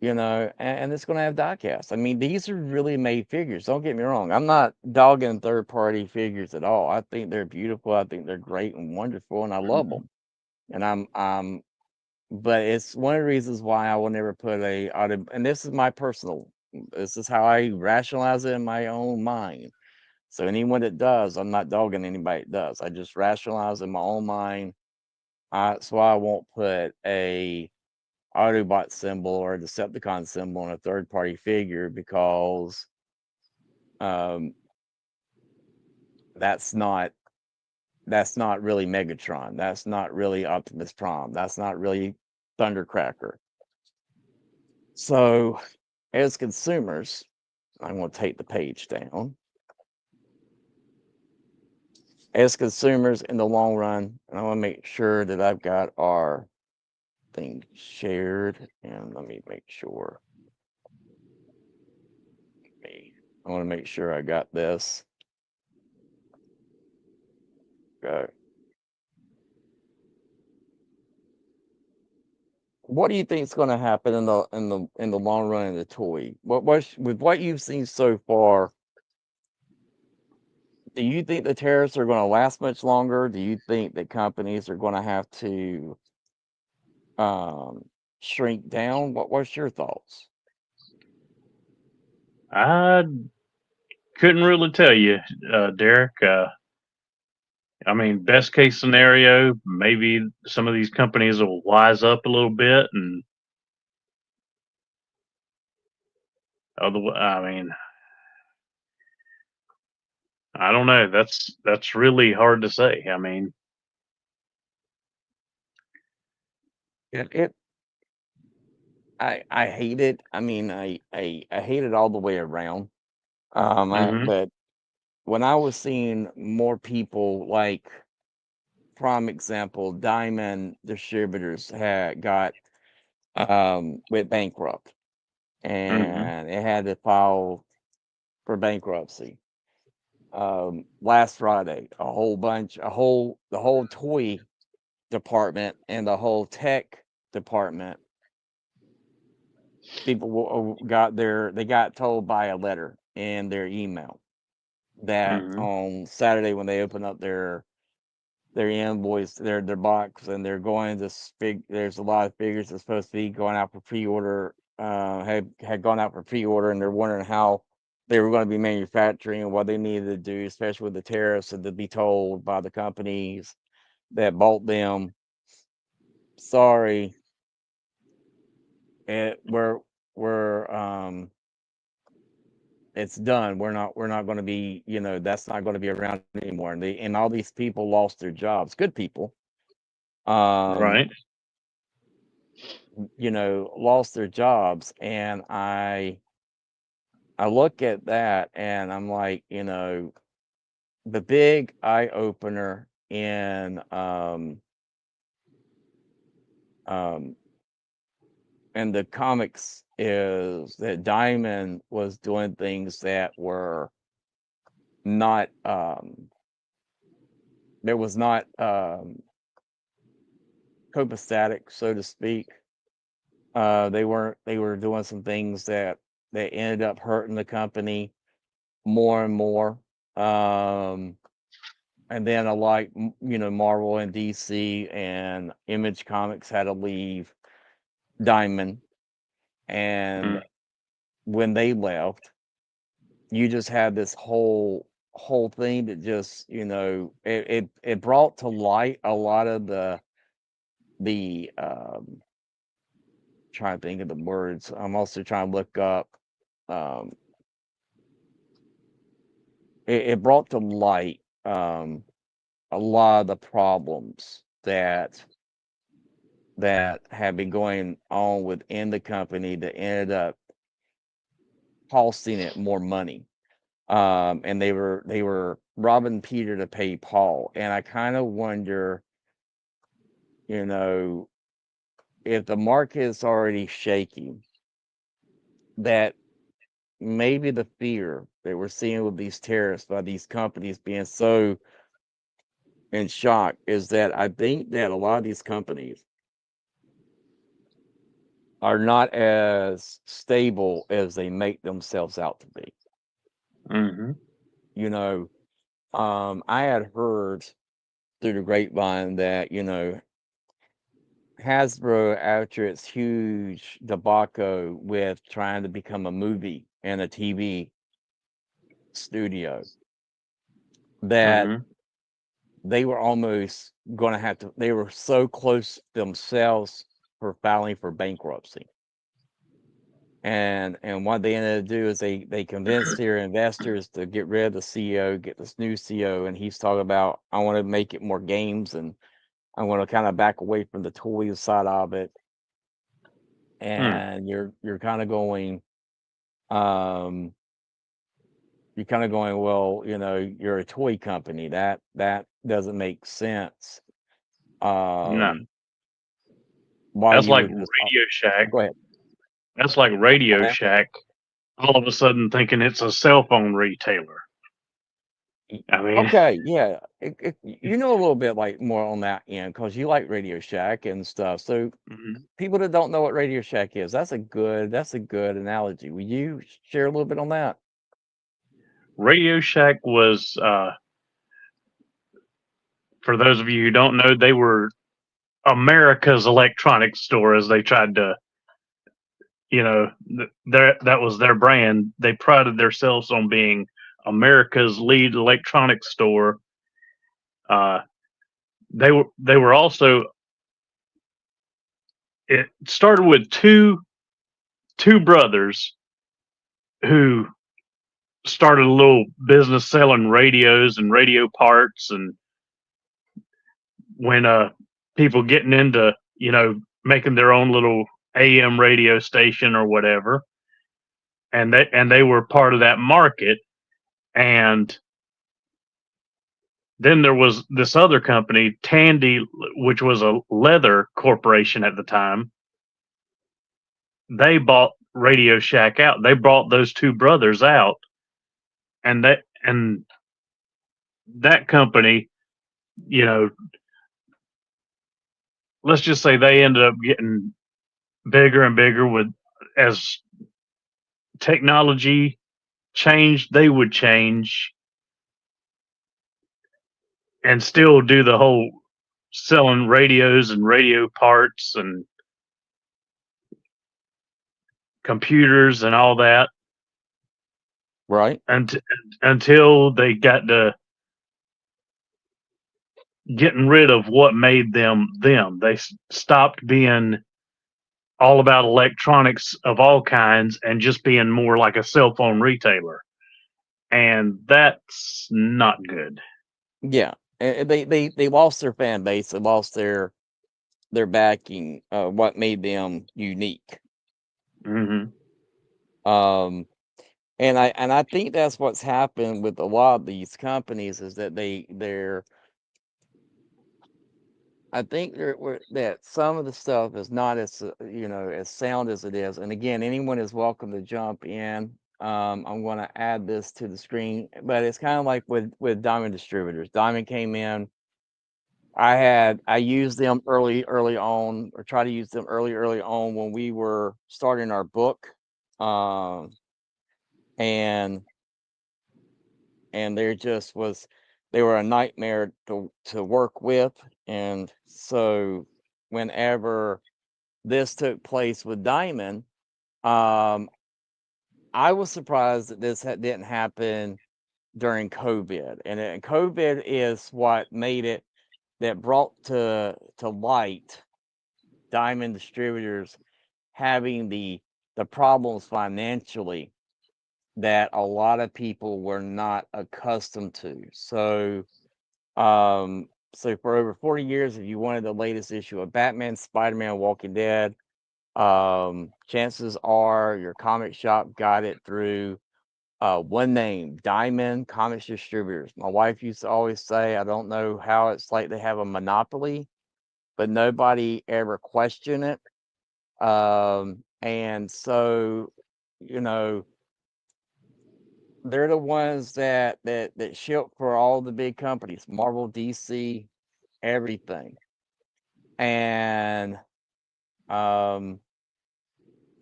and it's going to have die cast." I mean, these are really made figures. Don't get me wrong. I'm not dogging third party figures at all. I think they're beautiful. I think they're great and wonderful, and I love them. And but it's one of the reasons why I will never put and this is my personal, this is how I rationalize it in my own mind. So anyone that does, I'm not dogging anybody that does. I just rationalize in my own mind. That's why I won't put a Autobot symbol or a Decepticon symbol on a third party figure because um, that's not that's not really Megatron. That's not really Optimus Prime. That's not really Thundercracker. So as consumers, I'm going to take the page down. As consumers in the long run, and I want to make sure that I've got our thing shared, and let me make sure. I want to make sure I got this. Okay. What do you think is going to happen in the long run in the toy? With what you've seen so far? Do you think the tariffs are going to last much longer? Do you think that companies are going to have to um, shrink down? What's your thoughts? couldn't really tell you, Derek. I mean, best case scenario, maybe some of these companies will wise up a little bit, and I mean, I don't know. That's really hard to say. I mean, It I hate it. I mean, I hate it all the way around. hmm But when I was seeing more people, like prime example, Diamond Distributors had got went bankrupt, hmm and it had to file for bankruptcy. Last Friday, the whole toy department and the whole tech department, they got told by a letter in their email that hmm on Saturday when they open up their invoice, their box, and they're going to there's a lot of figures that's supposed to be going out for pre-order, had gone out for pre-order, and they're wondering how they were going to be manufacturing and what they needed to do, especially with the tariffs, and to be told by the companies that bought them, sorry, we're it's done. We're not going to be, that's not going to be around anymore. And all these people lost their jobs. Good people, um, right. lost their jobs. And I look at that and I'm like, the big eye opener um in the comics is that Diamond was doing things that were not there was not copacetic, so to speak. They were doing some things that ended up hurting the company more and more. Um, and then Marvel and DC and Image Comics had to leave Diamond. And Mm. when they left, you just had this whole thing that just, it brought to light a lot of the trying to think of the words. I'm also trying to look up. Um, it brought to light a lot of the problems that had been going on within the company that ended up costing it more money. And they were robbing Peter to pay Paul. And I kind of wonder, you know, if the market is already shaking, that maybe the fear that we're seeing with these tariffs by these companies being so in shock is that I think that a lot of these companies are not as stable as they make themselves out to be. hmm You know, I had heard through the grapevine that, Hasbro, after its huge debacle with trying to become a movie and a TV studio, that hmm they were almost going to they were so close themselves for filing for bankruptcy. And what they ended up do is they convinced their investors to get rid of the CEO, get this new CEO, and he's talking about, I want to make it more games, and I want to kind of back away from the toy side of it. Mm. And um you're kind of going, well, you're a toy company. That doesn't make sense. No, Um why that's you like would decide. Radio Shack. Go ahead. That's like Radio Okay. Shack. All of a sudden, thinking it's a cell phone retailer. I mean, Okay, yeah. You know a little bit like more on that end because you like Radio Shack and stuff. So mhm. people that don't know what Radio Shack is, that's a good analogy. Will you share a little bit on that? Radio Shack was, for those of you who don't know, they were America's electronics store, as they tried to, that was their brand. They prided themselves on being America's lead electronics store. Uh, they were also, it started with two brothers who started a little business selling radios and radio parts, and when people getting into, making their own little AM radio station or whatever, and they were part of that market. And then there was this other company, Tandy, which was a leather corporation at the time. They bought Radio Shack out. They brought those two brothers out, and that company, you know, let's just say they ended up getting bigger and bigger with, as technology changed, they would change and still do the whole selling radios and radio parts and computers and all that, Right. and until they got to getting rid of what made them them. They stopped being all about electronics of all kinds and just being more like a cell phone retailer. And that's not good. Yeah. They lost their fan base. They lost their backing. What made them unique. Hmm. Um, and I think that's what's happened with a lot of these companies is that they're I think that some of the stuff is not as as sound as it is. And again, anyone is welcome to jump in. I'm going to add this to the screen, but it's kind of like with Diamond Distributors. Diamond came in. I used them early on, or try to use them early on when we were starting our book, um, and there just was they were a nightmare to work with, and so whenever this took place with Diamond, um, I was surprised that this didn't happen during COVID, and COVID is what made it that brought to light Diamond Distributors having the problems financially that a lot of people were not accustomed to. So for over 40 years, if you wanted the latest issue of Batman, Spider-Man, Walking Dead, chances are your comic shop got it through one name, Diamond Comics Distributors. My wife used to always say, I don't know how it's like they have a monopoly, but nobody ever questioned it. And so, you know, they're the ones that ship for all the big companies, Marvel, DC, everything. And um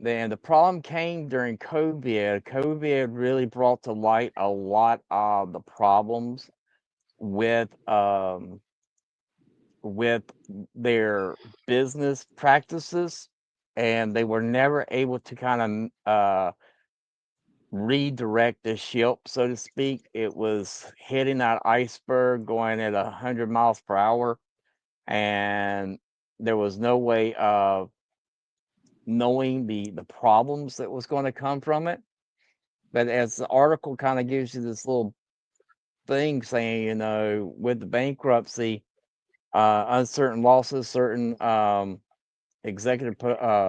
then the problem came during COVID. COVID really brought to light a lot of the problems with with their business practices, and they were never able to kind of redirect the ship, so to speak. It was hitting that iceberg going at 100 miles per hour, and there was no way of knowing the problems that was going to come from it. But as the article kind of gives you this little thing saying, with the bankruptcy, uncertain losses, certain executive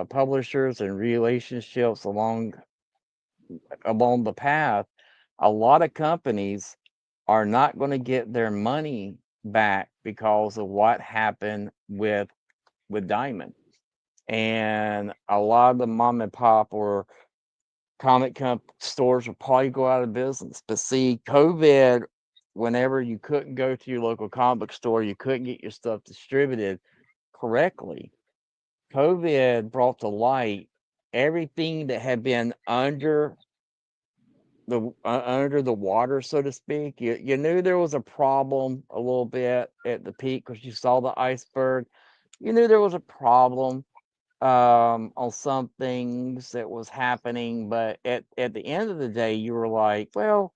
publishers and relationships along the path, a lot of companies are not going to get their money back because of what happened with Diamond. And a lot of the mom and pop or stores will probably go out of business. But see, COVID, whenever you couldn't go to your local comic book store, you couldn't get your stuff distributed correctly. COVID brought to light everything that had been under the water, so to speak. You knew there was a problem a little bit at the peak because you saw the iceberg. You knew there was a problem on some things that was happening, but at the end of the day, you were like, well,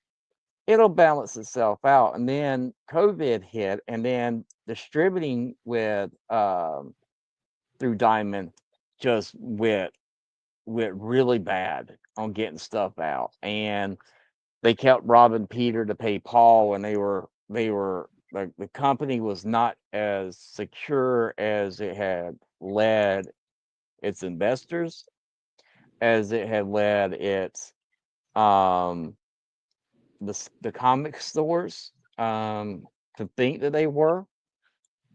it'll balance itself out. And then COVID hit, and then distributing with through Diamond just went really bad on getting stuff out, and they kept robbing Peter to pay Paul, and they were like, the company was not as secure as it had led its investors, as it had led its um the comic stores to think that they were.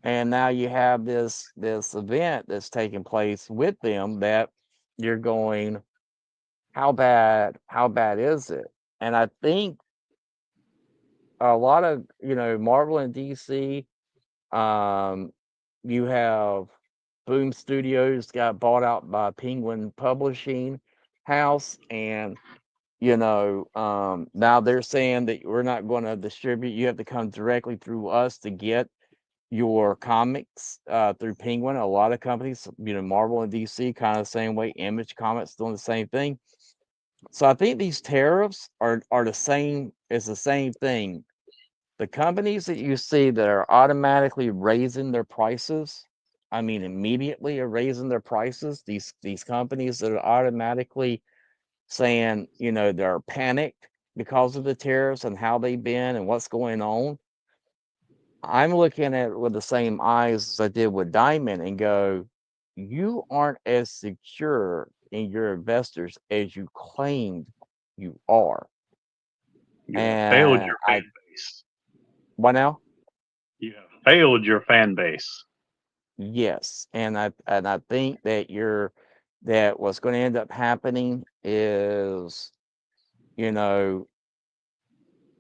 And now you have this event that's taking place with them that you're going, how bad is it? And I think a lot of, Marvel and DC, um you have Boom Studios got bought out by Penguin Publishing House, and now they're saying that we're not going to distribute, you have to come directly through us to get your comics through Penguin. A lot of companies, Marvel and DC, kind of the same way. Image Comics doing the same thing. So I think these tariffs are the same. It's the same thing. The companies that you see that are automatically raising their prices, I mean, immediately are raising their prices. These companies that are automatically saying, they're panicked because of the tariffs and how they've been and what's going on. I'm looking at it with the same eyes as I did with Diamond and go, you aren't as secure in your investors as you claimed you are. You have failed And your fan base. what now? You have failed your fan base. Yes. And I think that what's going to end up happening is, you know,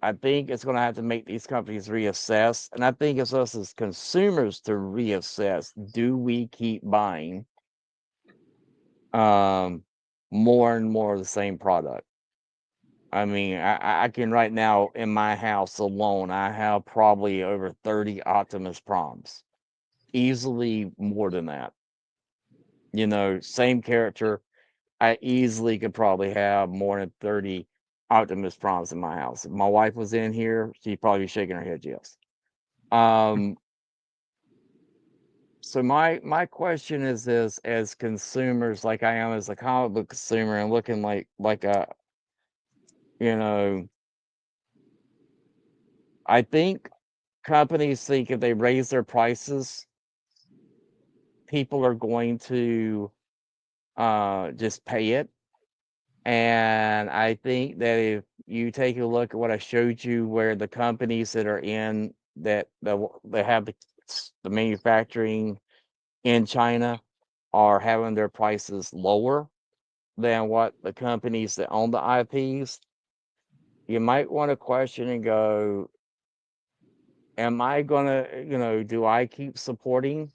I think it's going to have to make these companies reassess. And I think it's us as consumers to reassess, do we keep buying um more and more of the same product? I mean, I can right now in my house alone, I have probably over 30 Optimus Primes, easily more than that. Same character, I easily could probably have more than 30 Optimus Primes in my house. If my wife was in here, she'd probably be shaking her head yes. Um, so my question is this: as consumers, like I am as a comic book consumer, and looking like a, you know, I think companies think if they raise their prices, people are going to just pay it. And I think that if you take a look at what I showed you, where the companies that are in that have the manufacturing in China are having their prices lower than what the companies that own the IPs, you might want to question and go, am I gonna, do I keep supporting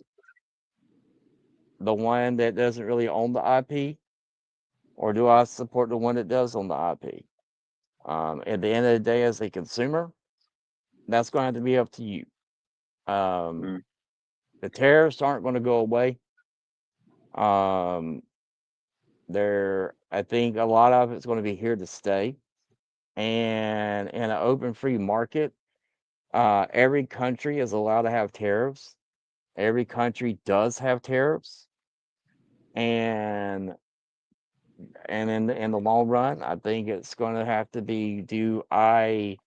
the one that doesn't really own the IP, or do I support the one that does own the IP? At the end of the day, as a consumer, that's going to have to be up to you. Um, Mm. the tariffs aren't going to go away. Um, I think a lot of it's going to be here to stay. And in an open free market, every country is allowed to have tariffs. Every country does have tariffs, and in the long run, I think it's going to have to be: do I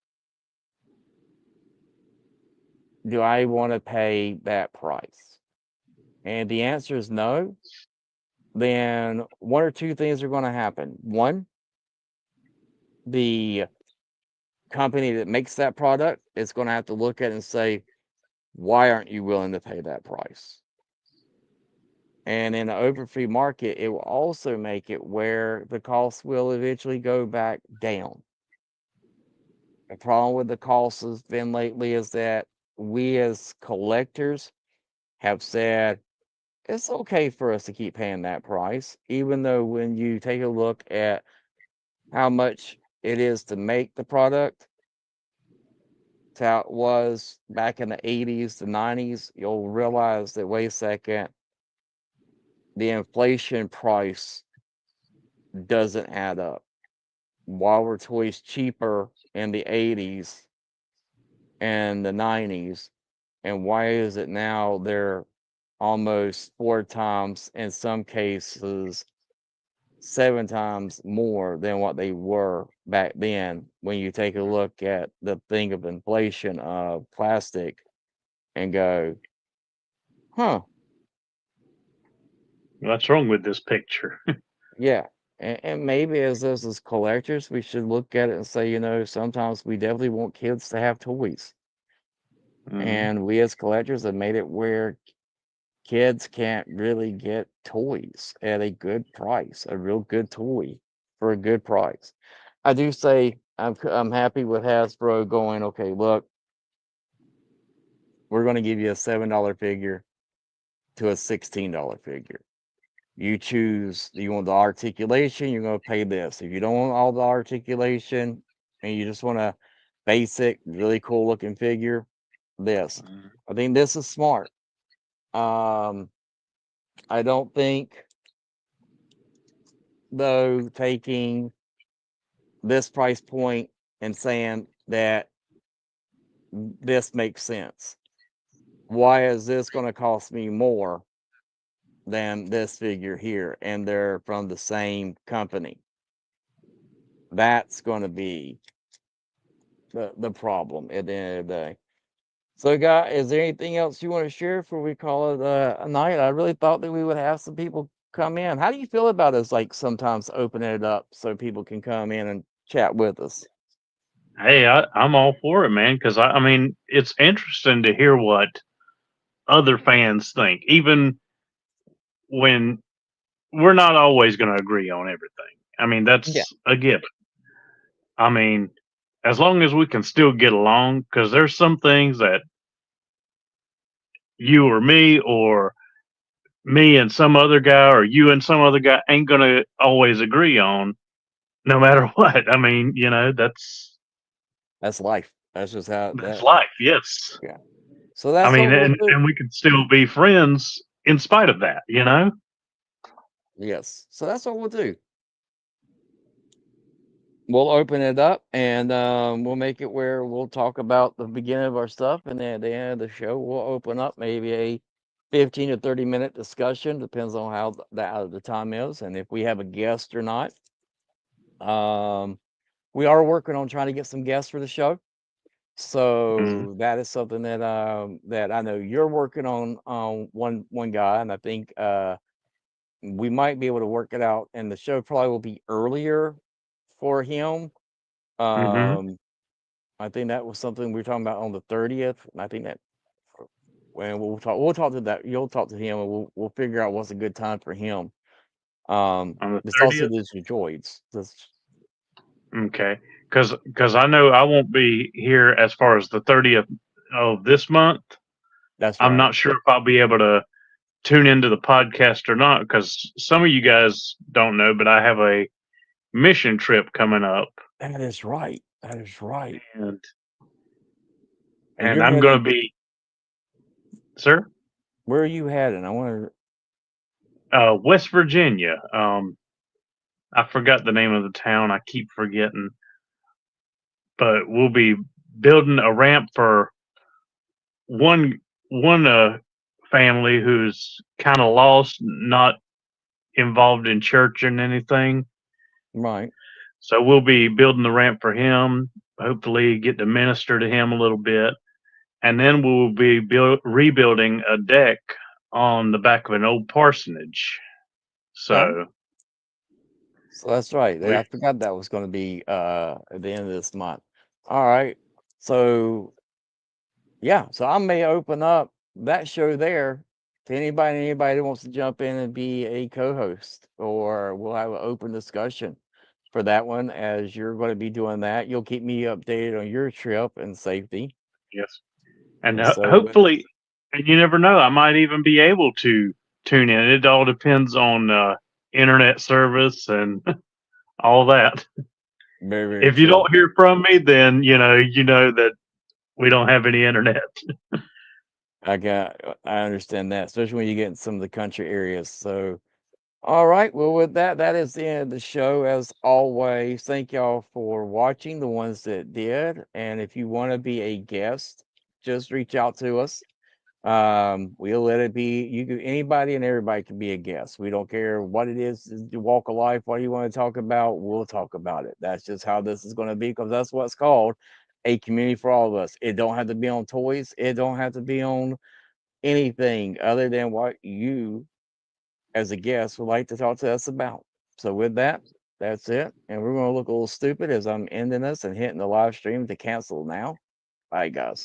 want to pay that price? And the answer is no. Then one or two things are going to happen. One, the company that makes that product is going to have to look at it and say, why aren't you willing to pay that price? And in the open free market, it will also make it where the cost will eventually go back down. The problem with the cost has been lately is that we as collectors have said it's okay for us to keep paying that price, even though when you take a look at how much it is to make the product to how it was back in the 80s, the 90s, you'll realize that, wait a second, the inflation price doesn't add up. why were toys cheaper in the 80s and the 90s, and why is it now they're almost four times, in some cases, seven times more than what they were back then when you take a look at the thing of inflation of plastic and go, huh, What's wrong with this picture? yeah. And maybe as us as collectors, we should look at it and say, sometimes we definitely want kids to have toys. Mhm. And we as collectors have made it where kids can't really get toys at a good price, a real good toy for a good price. I do say I'm happy with Hasbro going, okay, look, we're going to give you a $7 figure to a $16 figure. You choose, you want the articulation, you're going to pay this. If you don't want all the articulation and you just want a basic, really cool looking figure, this. Mhm. I think this is smart. Um, I don't think, though, taking this price point and saying that this makes sense. Why is this going to cost me more than this figure here? And they're from the same company. That's going to be the problem at the end of the day. So, guy, is there anything else you want to share before we call it a night? I really thought that we would have some people come in. How do you feel about us, like sometimes opening it up so people can come in and chat with us? Hey, I'm all for it, man. Because I mean, it's interesting to hear what other fans think, even when we're not always going to agree on everything. I mean, Yeah, that's a given. I mean, as long as we can still get along, because there's some things that you or me and some other guy, or you and some other guy ain't going to always agree on, no matter what. I mean, that's life. That's just how that's that. life. Yes. Yeah. So I that's mean, what we'll do. and we can still be friends in spite of that, you know? Yes. So that's what we'll do. We'll open it up and we'll make it where we'll talk about the beginning of our stuff, and then at the end of the show, we'll open up maybe a 15 to 30-minute discussion. Depends on how the time is and if we have a guest or not. Um, we are working on trying to get some guests for the show. Mm, So that is something that I know you're working on one guy, and I think we might be able to work it out, and the show probably will be earlier for him. mm-hmm. Um, I think that was something we were talking about on the 30th, and I think that when we'll talk to that, you'll talk to him, and we'll figure out what's a good time for him. On the This also 30th. does your droids. Okay. Because I know I won't be here as far as the 30th of this month. That's I'm right. not sure if I'll be able to tune into the podcast or not, because some of you guys don't know, but I have a mission trip coming up, That is right. That is right. and And and you're I'm going heading. to be, sir, Where are you heading? I want to. West Virginia. I forgot the name of the town. I keep forgetting, but we'll be building a ramp for one one family who's kind of lost, not involved in church and anything. Right. So we'll be building the ramp for him. Hopefully, get to minister to him a little bit, and then we'll be rebuilding a deck on the back of an old parsonage. Okay. So So that's right. we, I forgot that was going to be at the end of this month. All right. So yeah, so I may open up that show there to anybody that wants to jump in and be a co-host, or we'll have an open discussion for that one. As you're going to be doing that, you'll keep me updated on your trip and safety. yes, and And so with hopefully, and you never know, I might even be able to tune in. It all depends on internet service and all that. very, very If you true. don't hear from me, then you know that we don't have any internet. I understand that, especially when you get in some of the country areas. So All right. Well, with that, that is the end of the show. As always, thank y'all for watching, the ones that did. And if you want to be a guest, just reach out to us. We'll let it be. You can, anybody and everybody can be a guest. We don't care what it is, your walk of life, what you want to talk about. We'll talk about it. That's just how this is going to be, because that's what's called a community for all of us. It don't have to be on toys. It don't have to be on anything other than what you as a guest would like to talk to us about. So with that, that's it. And we're going to look a little stupid as I'm ending this and hitting the live stream to cancel now. Bye, guys.